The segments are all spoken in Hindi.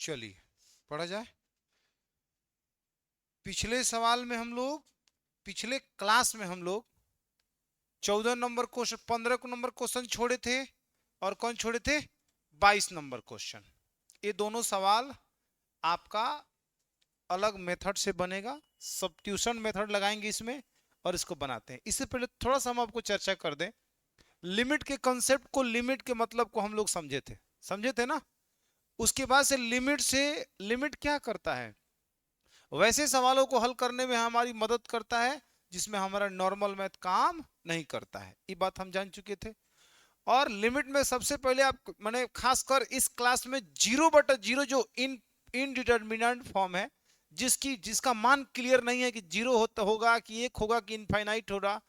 चलिए पढ़ा जाए। पिछले सवाल में हम लोग, पिछले क्लास में हम लोग 14 नंबर क्वेश्चन, 15 नंबर क्वेश्चन छोड़े थे। और कौन छोड़े थे? 22 नंबर क्वेश्चन। ये दोनों सवाल आपका अलग मेथड से बनेगा, सब्स्टिट्यूशन मेथड लगाएंगे इसमें और इसको बनाते हैं। इससे पहले थोड़ा सा हम आपको चर्चा कर दें, लिमिट के कंसेप्ट को, लिमिट के मतलब को हम लोग समझे थे ना। उसके बाद से लिमिट क्या करता है, वैसे सवालों को हल करने में हमारी मदद करता है जिसमें हमारा नॉर्मल मैथ काम नहीं करता है। ये बात हम जान चुके थे। और लिमिट में सबसे पहले आप, मैंने खासकर इस क्लास में 0/0 जो इनडिटरमिनेंट फॉर्म है, जिसका मान क्लियर नहीं है कि 0 होगा कि 1 होगा कि इनफाइनाइट होगा,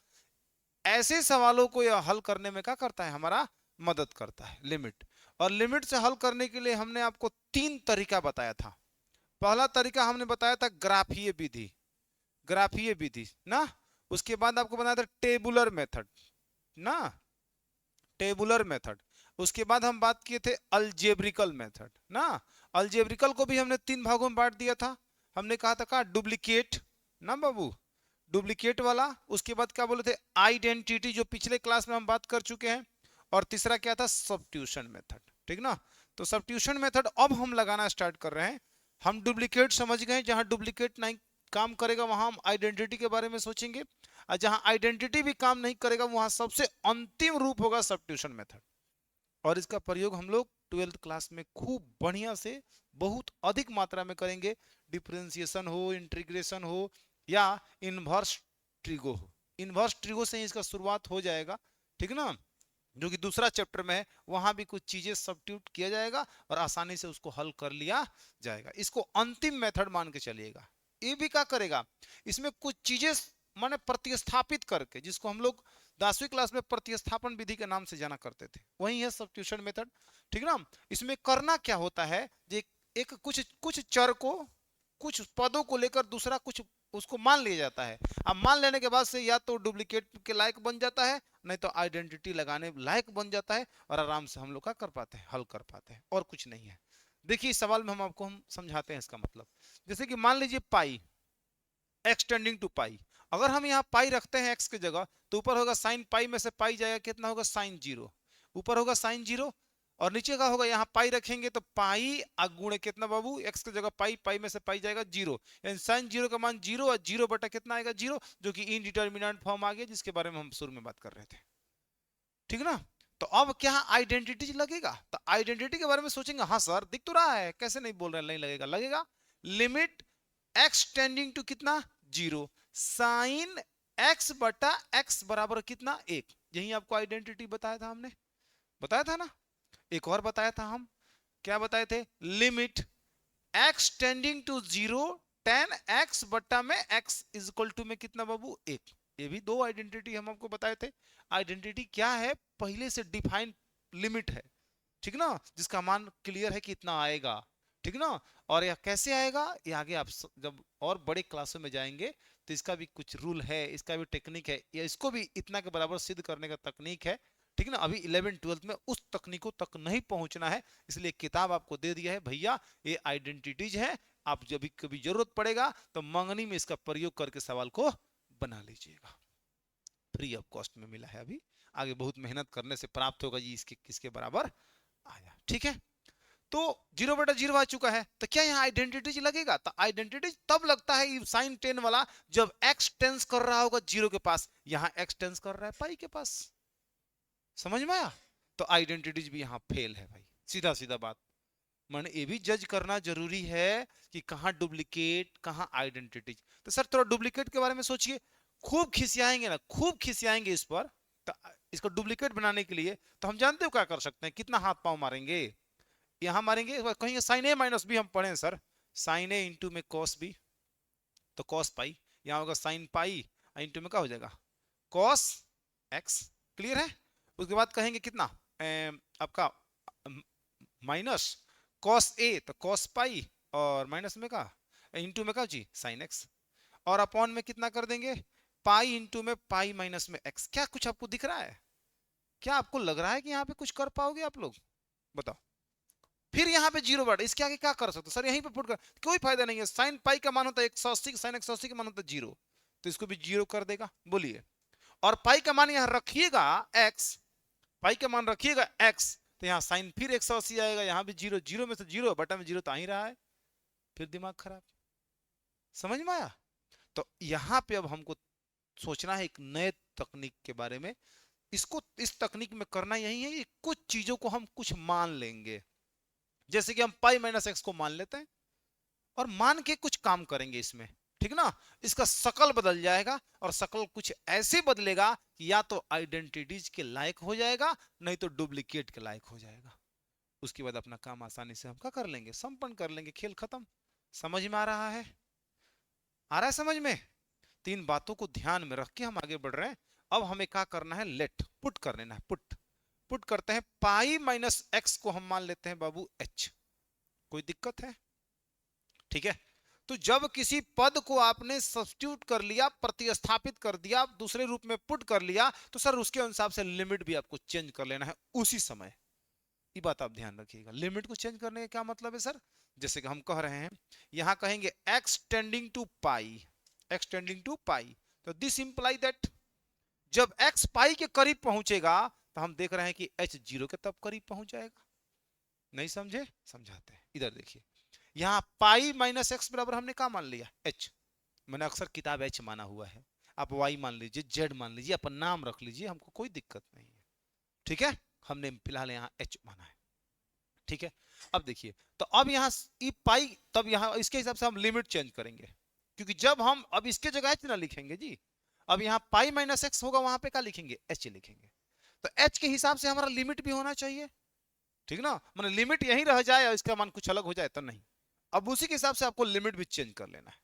ऐसे सवालों को यह हल करने में क्या करता है, हमारा मदद करता है लिमिट। और लिमिट से हल करने के लिए हमने आपको 3 तरीका बताया था। पहला तरीका हमने बताया था ग्राफीय विधि, ग्राफीय विधि ना। उसके बाद आपको बताया था टेबुलर मेथड ना, टेबुलर मेथड। उसके बाद हम बात किए थे अलजेब्रिकल मेथड ना। अलजेब्रिकल को भी हमने 3 भागों में बांट दिया था। हमने कहा था डुप्लीकेट ना बाबू, डुप्लीकेट वाला। उसके बाद क्या बोले थे, आइडेंटिटी, जो पिछले क्लास में हम बात कर चुके हैं। और तीसरा क्या था, सब्स्टिट्यूशन मेथड। ठीक ना। तो सब्स्टिट्यूशन मेथड अब हम लगाना स्टार्ट कर रहे हैं। हम डुप्लीकेट समझ गए, जहां डुप्लीकेट नहीं काम करेगा वहां हम आइडेंटिटी के बारे में सोचेंगे। और जहां आइडेंटिटी भी काम नहीं करेगा वहां सबसे अंतिम रूप होगा सब्स्टिट्यूशन मेथड। और इसका प्रयोग हम लोग 12th क्लास में खूब बढ़िया से, बहुत अधिक मात्रा में करेंगे। डिफरेंशिएशन हो, इंटीग्रेशन हो, या इनवर्स ट्रिगो हो। इनवर्स ट्रिगो से ही इसका शुरुआत हो जाएगा, ठीक ना, जो कि दूसरा चैप्टर में है। वहां भी कुछ चीजें सब्स्टिट्यूट किया जाएगा और आसानी से उसको हल कर लिया जाएगा। इसको अंतिम मेथड मान के चलिएगा। ये भी क्या करेगा, इसमें कुछ चीजें माने प्रतिस्थापित करके, जिसको हम लोग 10वीं क्लास में प्रतिस्थापन विधि के नाम से जाना करते थे, वही है सब्स्टिट्यूशन मेथड। ठीक ना। इसमें करना क्या होता है, एक कुछ कुछ चर को, कुछ पदों को लेकर दूसरा कुछ उसको मान लिया जाता है। अब मान लेने के बाद से या तो डुप्लीकेट के लायक बन जाता है, नहीं तो आइडेंटिटी लगाने लायक बन जाता है, और आराम से हम लोग क्या कर पाते हैं, हल कर पाते हैं। और कुछ नहीं है। देखिए इस सवाल में हम समझाते हैं इसका मतलब। जैसे कि मान लीजिए पाई, एक्स टेंडिंग टू पाई। अगर हम यहाँ पाई रखते हैं एक्स की जगह, तो ऊपर होगा साइन पाई में से पाई जाएगा, कितना होगा, साइन 0। ऊपर होगा साइन 0, और नीचे का होगा, यहाँ पाई रखेंगे तो पाई गुणे कितना बाबू, एक्स की जगह पाई, पाई में से पाई जाएगा 0, यानी साइन 0 का मान 0, और 0 बटा कितना आएगा, 0, जो कि इनडिटरमिनेंट फॉर्म आ गया, जिसके बारे में हम शुरू में बात कर रहे थे। ठीक ना। तो अब क्या आइडेंटिटी लगेगा, तो आइडेंटिटी के बारे में सोचेंगे, हाँ सर दिख तो रहा है, कैसे नहीं बोल रहे, नहीं लगेगा, लगेगा। लिमिट एक्स टेंडिंग टू कितना, 0, साइन एक्स बटा एक्स बराबर कितना, 1। यही आपको आइडेंटिटी बताया था हमने, बताया था ना। एक और बताया था हम, क्या बताए थे, limit x tending to 0, tan x बट्टा में एक्स इज इक्वल टू में कितना बाबू, 1। ये भी 2 आइडेंटिटी हम आपको बताए थे। आइडेंटिटी क्या है, पहले से डिफाइंड लिमिट है, ठीक ना, जिसका मान क्लियर है कि इतना आएगा। ठीक ना। और यह कैसे आएगा, ये आगे आप जब और बड़े क्लासों में जाएंगे तो इसका भी कुछ रूल है, इसका भी टेक्निक है, या इसको भी इतना के बराबर सिद्ध करने का तकनीक है। ठीक ना। अभी 11th-12th में उस तकनीकों तक नहीं पहुंचना है, इसलिए किताब आपको दे दिया है, भैया ये आइडेंटिटीज है, आप जब भी कभी जरूरत पड़ेगा तो मंगनी में इसका प्रयोग करके सवाल को बना लीजिएगा। फ्री ऑफ कॉस्ट में मिला है अभी, आगे बहुत मेहनत करने से प्राप्त होगा जी, इसके किसके बराबर आया। ठीक है। तो 0/0 आ चुका है, तो क्या यहाँ आइडेंटिटी लगेगा, तो आइडेंटिटी तब लगता है साइन 10 वाला, जब एक्स टेंस कर रहा होगा 0 के पास, यहां एक्स टेंस कर रहा है पाई के पास। समझ में आया। तो आइडेंटिटीज भी यहां फेल है भाई, सीधा सीधा बात। मैंने ये भी जज करना जरूरी है कि कहां डुप्लीकेट कहां आइडेंटिटीज। तो सर थोड़ा डुप्लीकेट के बारे में सोचिए, खूब खिसियाएंगे ना, खूब खिसियाएंगे इस पर। तो इसको डुप्लीकेट बनाने के लिए तो हम जानते हो क्या कर सकते हैं, कितना हाथ पांव मारेंगे, यहां मारेंगे, कहेंगे साइन ए माइनस बी, हम पढ़े सर, साइन ए इंटू में कॉस बी, तो कॉस पाई, यहां होगा साइन पाई, इंटू में क्या हो जाएगा, कॉस एक्स। क्लियर है। उसके बाद कहेंगे कितना, आपका माइनस कॉस ए, तो कॉस पाई, और माइनस में का, इंटू में का जी, साइन एक्स, और अपॉन में कितना कर देंगे, पाई इंटू में पाई माइनस में एक्स। क्या कुछ आपको दिख रहा है, क्या आपको लग रहा है कि यहाँ पे कुछ कर पाओगे आप लोग, बताओ। फिर यहाँ पे जीरो बढ़, इसके आगे क्या कर सकते सर, यहीं पे पुट कर, कोई फायदा नहीं है। साइन पाई का मान होता है 180, साइन 180 का मान होता है जीरो, तो इसको भी जीरो कर देगा। बोलिए, और पाई का मान यहाँ रखिएगा एक्स, पाई का मान रखिएगा एक्स, तो यहाँ साइन फिर 180 आएगा, यहाँ भी जीरो, जीरो में से जीरो, बटा में जीरो तो आ ही रहा है, फिर दिमाग खराब। समझ में आया? तो यहाँ पे अब हमको सोचना है एक नए तकनीक के बारे में। इसको इस तकनीक में करना यही है कि कुछ चीजों को हम कुछ मान लेंगे, जैसे कि हम पाई माइनस एक्स को मान लेते हैं और मान के कुछ काम करेंगे इसमें, ठीक ना। इसका शकल बदल जाएगा, और शकल कुछ ऐसे बदलेगा कि या तो आइडेंटिटीज के लायक हो जाएगा, नहीं तो डुप्लीकेट के लायक हो जाएगा। उसके बाद अपना काम आसानी से हम क्या कर लेंगे, संपन्न कर लेंगे, खेल खत्म। समझ में आ रहा है? आ रहा है समझ में? तीन बातों को ध्यान में रख के हम आगे बढ़ रहे हैं। अब हमें क्या करना है, लेट पुट कर लेना है, पुट पुट करते हैं, पाई माइनस एक्स को हम मान लेते हैं बाबू एच। कोई दिक्कत है? ठीक है। तो जब किसी पद को आपने सब्स्टिट्यूट कर लिया, प्रतिस्थापित कर दिया, दूसरे रूप में पुट कर लिया, तो सर उसके हिसाब से लिमिट भी आपको चेंज कर लेना है उसी समय। ये बात आप ध्यान रखिएगा। लिमिट को चेंज करने का क्या मतलब है सर, जैसे कि हम कह रहे हैं, यहां कहेंगे x tending to pi, x tending to pi, तो दिस इंप्लाई दैट जब x पाई के करीब पहुंचेगा, तो हम देख रहे हैं कि h जीरो के तब करीब पहुंच जाएगा। नहीं समझे? समझाते हैं, इधर देखिए, यहाँ पाई माइनस एक्स बराबर हमने क्या मान लिया, h। मैंने अक्सर किताब h माना हुआ है, आप y मान लीजिए, z मान लीजिए, अपन नाम रख लीजिए, हमको कोई दिक्कत नहीं है, ठीक है। हमने फिलहाल यहाँ h माना है, ठीक है। अब देखिए, तो अब यहाँ ई पाई, तब यहाँ इसके हिसाब से हम लिमिट चेंज करेंगे, क्योंकि जब हम अब इसके जगह h ना लिखेंगे जी, अब यहाँ पाई माइनस एक्स होगा, वहां पे क्या लिखेंगे, h लिखेंगे। तो h के हिसाब से हमारा लिमिट भी होना चाहिए, ठीक ना। मैंने लिमिट यही रह जाए और इसका मान कुछ अलग हो जाए तो नहीं, अब उसी के हिसाब से आपको लिमिट भी चेंज कर लेना है,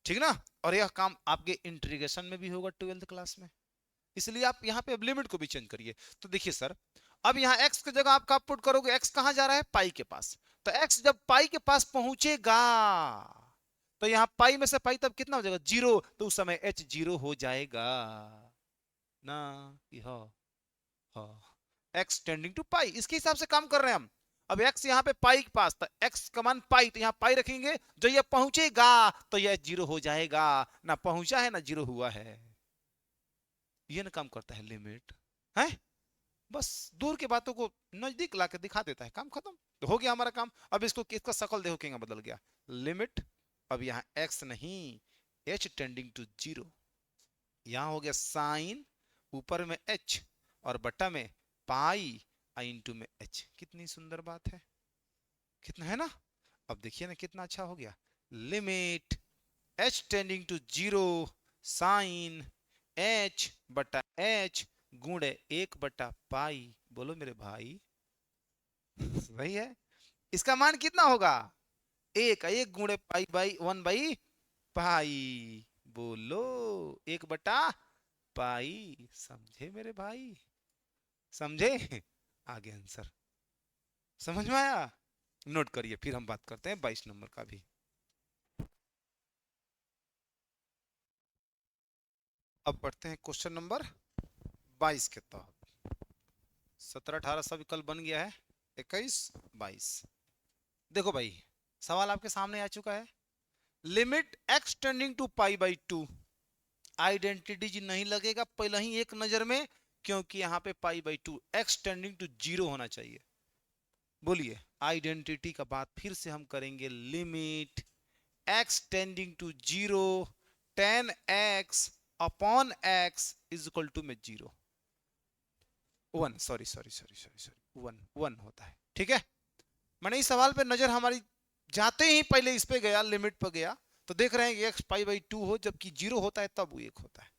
ठीक ना। और यह काम आपके इंटीग्रेशन में भी होगा 12th क्लास में, इसलिए आप यहाँ पे अब लिमिट को भी चेंज करिए। तो देखिए सर, अब यहाँ x की जगह आप क्या पुट करोगे, x कहां जा रहा है, पाई के पास, तो x जब पाई के पास पहुंचेगा, तो यहाँ पाई में से पाई तब कितना हो जाएगा, जीरो, तो उस समय h जीरो हो जाएगा ना। x टेंडिंग टू पाई, इसके हिसाब से काम कर रहे हैं हम। अब x यहाँ पे पाई के पास, तो x का मान पाई, तो यहाँ पाई रखेंगे, जो ये पहुंचेगा तो यह जीरो हो जाएगा, ना पहुंचा है ना जीरो हुआ है। ये ना काम करता है लिमिट, है बस दूर की बातों को नजदीक लाके दिखा देता है, काम खत्म, तो हो गया हमारा काम। अब इसको इसका शकल देखो क्या बदल गया, लिमिट, अब यहाँ x नहीं, h टेंडिंग टू जीरो, यहाँ हो गया साइन, ऊपर में h और बटा में पाई इंटू में h। कितनी सुंदर बात है, कितना है ना। अब देखिए ना कितना अच्छा हो गया, limit h tending to zero sine h बटा h गुणे 1/पाई। बोलो मेरे भाई, सही है। इसका मान कितना होगा, एक, एक गुणे पाई बाई 1/पाई। बोलो 1/पाई, समझे मेरे भाई, समझे? आगे आंसर समझ में आया? नोट करिए, फिर हम बात करते हैं 22 नंबर का भी। अब बढ़ते हैं क्वेश्चन नंबर 22 के तहत। 17 18 सब विकल्प बन गया है, 21 22। देखो भाई, सवाल आपके सामने आ चुका है, limit x tending to pi by 2, identity जी नहीं लगेगा पहले ही एक नजर में, क्योंकि यहाँ पे pi by 2, x tending to zero होना चाहिए। बोलिए, आइडेंटिटी का बात फिर से हम करेंगे, limit x tending to zero, tan x upon x is equal to में जीरो, वन, सॉरी 1 होता है, ठीक है। मैंने इस सवाल पे नजर हमारी जाते ही पहले इस पे गया, लिमिट पे गया, तो देख रहे हैं कि x पाई बाई 2 हो, जबकि जीरो होता है तब वो एक होता है,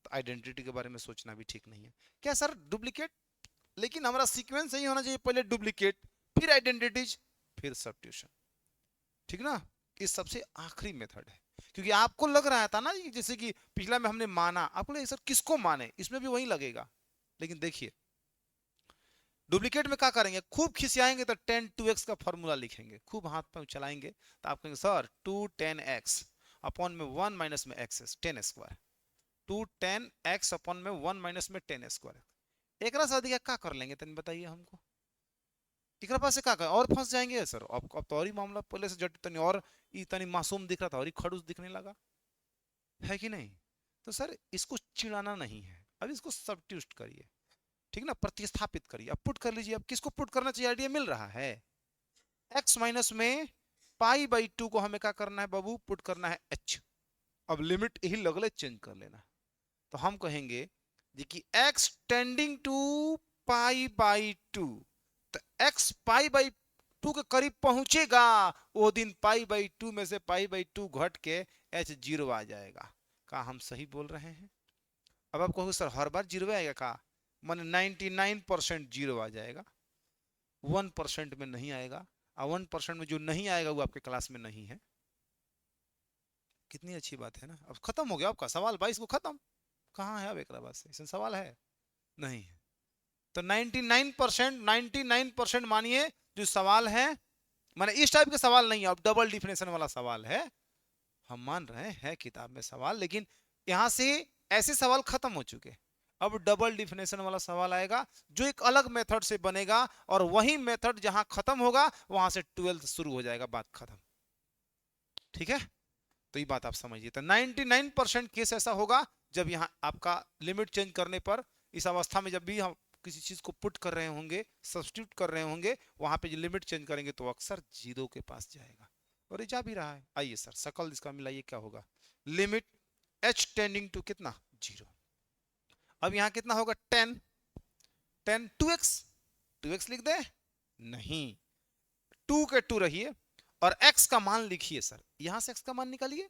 तो आइडेंटिटी के बारे में सोचना भी ठीक नहीं है। क्या सर डुप्लीकेट, लेकिन हमारा सीक्वेंस यही होना चाहिए, पहले डुप्लीकेट, फिर आइडेंटिटीज, फिर सब्स्टिट्यूशन, ठीक ना। ये सबसे आखिरी मेथड है, क्योंकि आपको लग रहा था ना जैसे कि पिछला में हमने माना, आपको लगे सर किसको माने, इसमें भी वही लगेगा। लेकिन देखिए, डुप्लीकेट में क्या करेंगे, खूब खिसियाएंगे तो टेन टू एक्स का फॉर्मूला लिखेंगे, खूब हाथ पर चलाएंगे, तो आप कहेंगे सर 2 10x अपॉन में 1 माइनस में एक्स, 10 स्क्वायर, 2 10x अपॉन में 1 माइनस में 10 स्क्वायर। एक से अधिक क्या कर लेंगे तन बताइए हमको, एकरा पास से का और फंस जाएंगे सर। अब तो और ही मामला पहले से जटिल तनी और इतनी मासूम दिख रहा था और ही खड़ूस दिखने लगा, है कि नहीं? तो सर इसको चिढ़ाना नहीं है, अब इसको सब्स्टिट्यूट करिए, ठीक ना, प्रतिस्थापित करिए, अब पुट कर लीजिए। अब किसको पुट करना चाहिए, आइडिया मिल रहा है। x माइनस में पाई बाई 2 को हमें क्या करना है बाबू, पुट करना है h। अब लिमिट यही लगले चेंज कर लेना। तो हम कहेंगे जी कि x tending to pi by 2, तो x पाई बाई 2 के करीब पहुंचेगा, वो दिन पाई बाई 2 में से पाई बाई 2 घट के h 0 आ जाएगा। क्या हम सही बोल रहे हैं? अब आप कहोगे सर हर बार जीरो आएगा का, मान 99% जीरो आ जाएगा, 1% में नहीं आएगा, और 1% में जो नहीं आएगा वो आपके क्लास में नहीं है। कितनी अच्छी बात है ना। अब खत्म हो गया आपका सवाल 22 को खत्म। कहाँ है अब एक बात से इसमें सवाल है नहीं है। तो 99% मानिए जो सवाल है, माने इस टाइप के सवाल नहीं है, अब डबल डिफिनेशन वाला सवाल है, हम मान रहे हैं किताब में सवाल, लेकिन यहां से ऐसे सवाल खत्म हो चुके। अब डबल डिफिनेशन वाला सवाल आएगा जो एक अलग मेथड से बनेगा, और वही मेथड जहां खत्म होगा वहां से 12th शुरू हो जाएगा, बात खत्म। ठीक है, तो ये बात आप समझिए। तो 99% केस ऐसा होगा जब यहाँ आपका लिमिट चेंज करने पर, इस अवस्था में जब भी हम किसी चीज को पुट कर रहे होंगे, सब्स्टिट्यूट कर रहे होंगे, वहां पे लिमिट चेंज करेंगे तो अक्सर जीरो के पास जाएगा, और ये जा भी रहा है। आइए सर सकल इसका मिलाइए, क्या होगा, लिमिट h टेंडिंग टू कितना, जीरो। अब यहाँ कितना होगा, 10, 10 2x, 2x लिख दे, नहीं 2 के 2 रहिए, और x का मान लिखिए सर, यहां से x का मान निकालिए।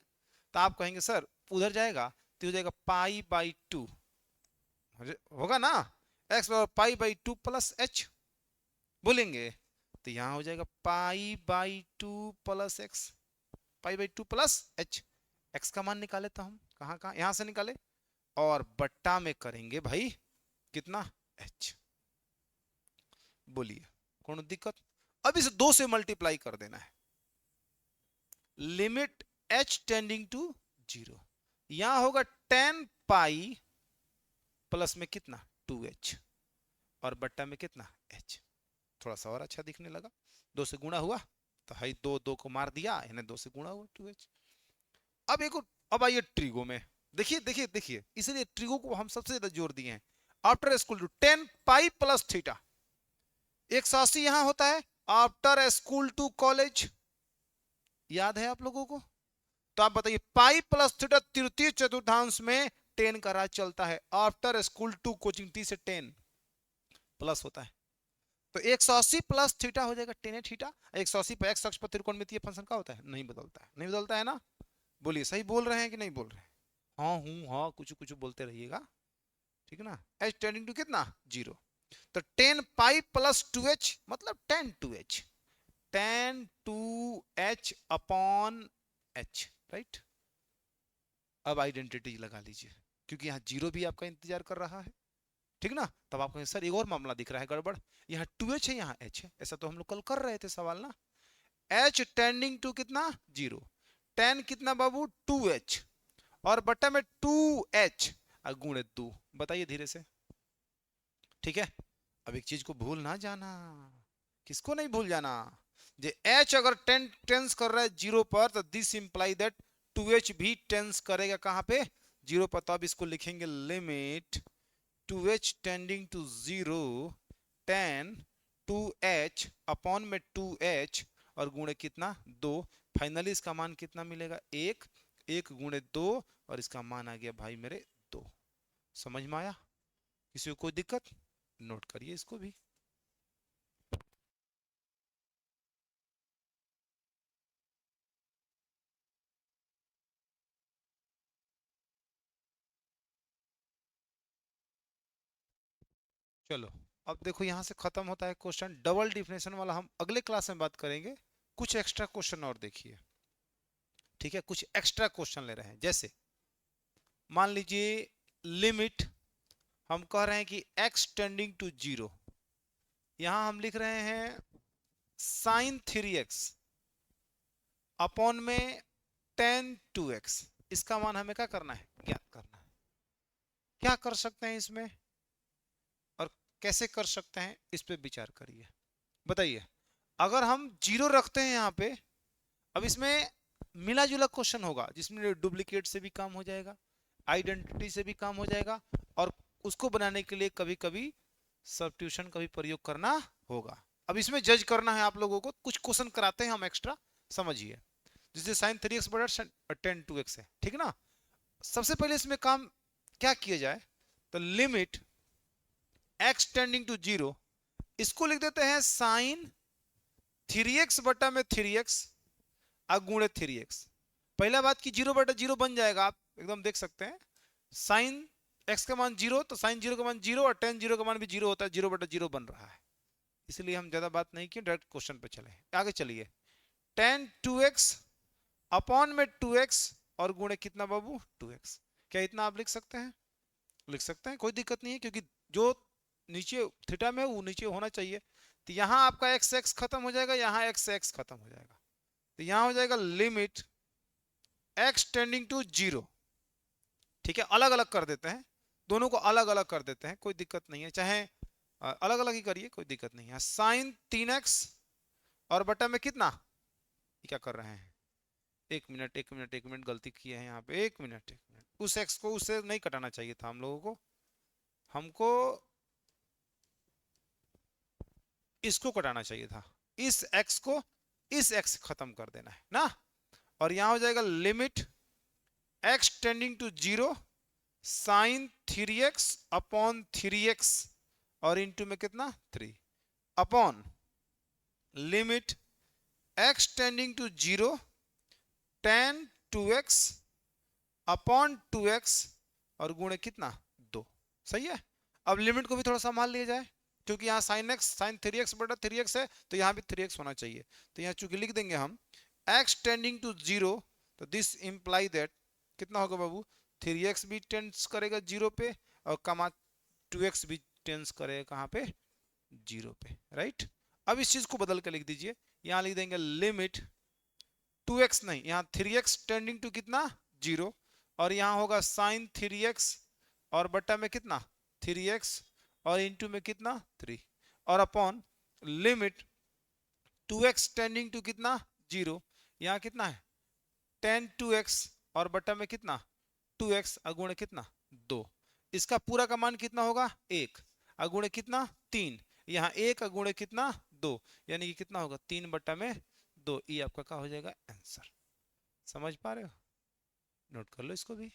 तो आप कहेंगे सर उधर जाएगा तो हो जाएगा पाई बाई 2, होगा ना, x बराबर पाई बाई 2 प्लस h बोलेंगे, तो यहां हो जाएगा पाई by 2 plus x, pi by 2 plus h। x का मान निकाले तो हम कहां कहां, यहां से निकाले, और बट्टा में करेंगे भाई कितना, h। बोलिए कौन दिक्कत? अब इसे 2 से मल्टीप्लाई कर देना है, limit h tending to zero, यहां होगा 10 पाई प्लस में कितना 2h, और बट्टा में कितना h। थोड़ा सा और अच्छा दिखने लगा, 2 से गुणा हुआ तो है 2, 2 को मार दिया, इन्हें 2 से गुणा हुआ 2h। अब एक, अब आइए ट्रिगो में, देखिए देखिए देखिए, इसलिए ट्रिगो को हम सबसे ज्यादा जोर दिए हैं। After school to 10 pi plus theta, 180 यहां होता है, आफ्टर स्कूल टू कॉलेज, याद है आप लोगों को? तो आप बताइए पाई प्लस थीटा तृतीय चतुर्थांश में 10 का राज चलता है, after school to coaching, T से 10 प्लस होता है, तो 180 प्लस थीटा हो जाएगा 10 थीटा। 180 पर एक्स अक्ष पर त्रिकोणमितीय फंक्शन का होता है, नहीं बदलता है, नहीं बदलता है ना। बोलिए सही बोल रहे हैं कि नहीं बोल रहे हैं? हाँ हूँ हाँ कुछ कुछ बोलते रहिएगा, ठीक है ना। एच टेंडिंग टू कितना, जीरो, तो 10 पाई प्लस 2h मतलब 10 2h, 10 2h upon h, right. अब आइडेंटिटी लगा लीजिए, क्योंकि यहाँ जीरो भी आपका इंतजार कर रहा है, ठीक ना। तब आप कहें सर एक और मामला दिख रहा है गड़बड़, यहाँ 2h है यहाँ h है, ऐसा तो हम लोग कल कर रहे थे सवाल ना। h टेंडिंग टू कितना, जीरो, 10 कितना बाबू 2h, और बट्टा में 2h गुणे 2, बताइए धीरे से, ठीक है। अब एक चीज को भूल ना जाना, किसको नहीं भूल जाना, जे h अगर 10 टेंस कर रहा है जीरो पर, तो दिस इंप्लाई दैट 2h भी टेंस करेगा कहां पे, जीरो पर। तो अब इसको लिखेंगे limit 2h tending to zero, 10 2h upon में 2h, और गुणे कितना 2, फाइनली इसका मान कितना मिलेगा, 1, 1 गुणे 2, और इसका मान आ गया भाई मेरे 2। समझ में आया? किसी को कोई दिक्कत? नोट करिए इसको भी। चलो अब देखो यहां से खत्म होता है क्वेश्चन, डबल डिफिनेशन वाला हम अगले क्लास में बात करेंगे। कुछ एक्स्ट्रा क्वेश्चन और देखिए, ठीक है, कुछ एक्स्ट्रा क्वेश्चन ले रहे हैं। जैसे मान लीजिए लिमिट, हम कह रहे हैं कि x टेंडिंग टू जीरो, यहां हम लिख रहे हैं साइन 3x अपॉन में टेन 2x, इसका मान हमें क्या करना है, ज्ञात करना है। क्या कर सकते हैं इसमें और कैसे कर सकते हैं, इस पे विचार करिए। बताइए, अगर हम जीरो रखते हैं यहाँ पे, अब इसमें मिला जुला क्वेश्चन होगा जिसमें डुप्लीकेट से भी काम हो जाएगा, आइडेंटिटी से भी काम हो जाएगा, और उसको बनाने के लिए कभी कभी सब्स्टिट्यूशन का भी प्रयोग करना होगा। अब इसमें जज करना है आप लोगों को, कुछ क्वेश्चन कराते हैं हम एक्स्ट्रा, समझिए। जिससे साइन 3x बटा टेन 2x है, ठीक है ना। सबसे पहले इसमें काम क्या किया जाए, तो limit x tending to zero, इसको लिख देते हैं साइन 3x बटा में 3x अगुणे 3x। पहला बात कि जीरो बटा जीरो बन जाएगा, आप एकदम देख सकते हैं, साइन x का मान जीरो, तो साइन जीरो का मान जीरो, और टेन जीरो का मान भी जीरो होता है, जीरो बटा जीरो बन रहा है। इसलिए हम ज्यादा बात नहीं किए, डायरेक्ट क्वेश्चन पे चले आगे। चलिए, टेन 2x अपॉन में 2x और गुणे कितना बाबू 2x, क्या इतना आप लिख सकते हैं? लिख सकते हैं, कोई दिक्कत नहीं है, क्योंकि जो नीचे थीटा में वो नीचे होना चाहिए। तो यहाँ आपका x x खत्म हो जाएगा, यहाँ x x खत्म हो जाएगा, तो यहाँ हो जाएगा limit x tending to zero. ठीक है, अलग अलग कर देते हैं, दोनों को अलग अलग कर देते हैं, कोई दिक्कत नहीं है, चाहे अलग अलग ही करिए, कोई दिक्कत नहीं है। साइन 3x और बटा में कितना, क्या कर रहे हैं, एक मिनट एक मिनट एक मिनट, गलती की है यहाँ पे, एक मिनट एक मिनट, उस x को उससे नहीं कटाना चाहिए था हम लोगों को, हमको इसको कटाना चाहिए था, इस x को इस x खत्म कर देना है ना। और यहां हो जाएगा limit x tending to zero sine 3x upon 3x और इंटू में कितना 3 upon limit x tending to zero tan 2x upon 2x और गुणे कितना 2। सही है। अब लिमिट को भी थोड़ा संभाल लिया जाए, क्योंकि यहाँ साइन एक्स साइन 3x बटा 3x है, तो यहाँ भी 3x होना चाहिए। तो यहाँ चूंकि लिख देंगे हम x टेंडिंग टू जीरो, तो दिस इंप्लाई दैट कितना होगा बाबू, 3x भी टेंड्स करेगा जीरो पे, और कमा 2x भी टेंड्स करेगा कहाँ पे, जीरो पे, राइट। अब इस चीज को बदल के लिख दीजिए, यहाँ लिख देंगे लिमिट 2x नहीं, यहाँ 3x टेंडिंग टू कितना जीरो, और यहाँ होगा साइन 3x और बटा में कितना 3x और इंटू में कितना 3, और upon limit 2x tending to कितना जीरो, यहाँ कितना है टेन 2x और बटा में कितना 2x अगुणे कितना 2, इसका पूरा का मान कितना होगा 1 अगुणे कितना 3, यहाँ 1 अगुणे कितना 2, यानी कि कितना होगा 3 बटा में 2। ये आपका क्या हो जाएगा आंसर। समझ पा रहे हो, नोट कर लो इसको भी।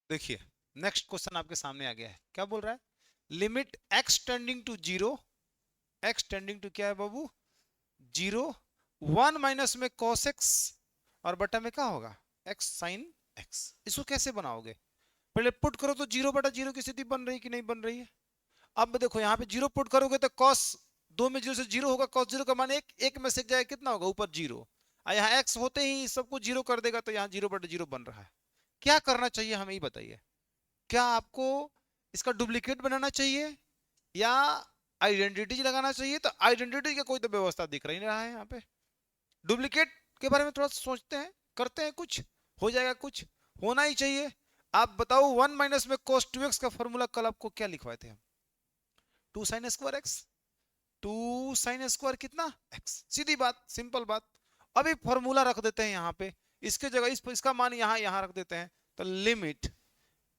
देखिए नेक्स्ट क्वेश्चन आपके सामने आ गया है, क्या बोल रहा है, limit x tending to zero, x tending to क्या है बाबू जीरो, 1 माइनस में cos x और बटा में क्या होगा x साइन x। इसको कैसे बनाओगे, पहले पुट करो तो जीरो बटा जीरो की स्थिति बन रही कि नहीं बन रही है। अब देखो यहाँ पे जीरो पुट करोगे तो cos दो में जीरो से जीरो होगा, cos जीरो का मान एक, एक में से जाए कितना होगा ऊपर जीरो, और यहाँ x होते ही सबको जीरो कर देगा, तो यहाँ जीरो बटा जीरो बन रहा है। क्या करना चाहिए हमें ये बताइए, क्या आपको इसका डुप्लीकेट बनाना चाहिए या आइडेंटिटी लगाना चाहिए। तो आइडेंटिटी का कोई तो व्यवस्था दिख रही नहीं रहा है यहाँ पे, डुप्लीकेट के बारे में थोड़ा सोचते हैं, करते हैं, कुछ हो जाएगा, कुछ होना ही चाहिए। आप बताओ 1 माइनस में cos 2x का फॉर्मूला कल आपको क्या लिखवाए थे हम, 2 sine square x, 2 sine square कितना x, सीधी बात सिंपल बात। अभी फॉर्मूला रख देते हैं यहाँ पे, इसके जगह इसका मान यहाँ यहाँ रख देते हैं, तो लिमिट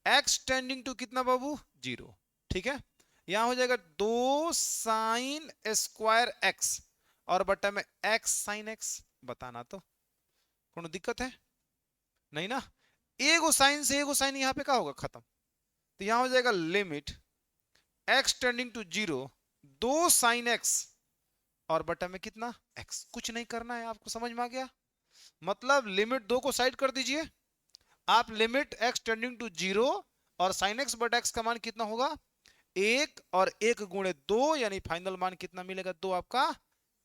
x टेंडिंग टू कितना बाबू जीरो, ठीक है। यहां हो जाएगा 2 साइन स्क्वायर x और बटा में x साइन x, बताना तो कौन दिक्कत है नहीं ना, एगो साइन से एगो साइन यहाँ पे क्या होगा खत्म, तो यहां हो जाएगा limit x tending to zero 2 sine x और बटा में कितना x, कुछ नहीं करना है, आपको समझ में आ गया। मतलब लिमिट दो को साइड कर दीजिए, आप limit x tending to zero और साइन x बटा x का मान कितना होगा एक, और एक गुणे दो, यानी फाइनल मान कितना मिलेगा दो आपका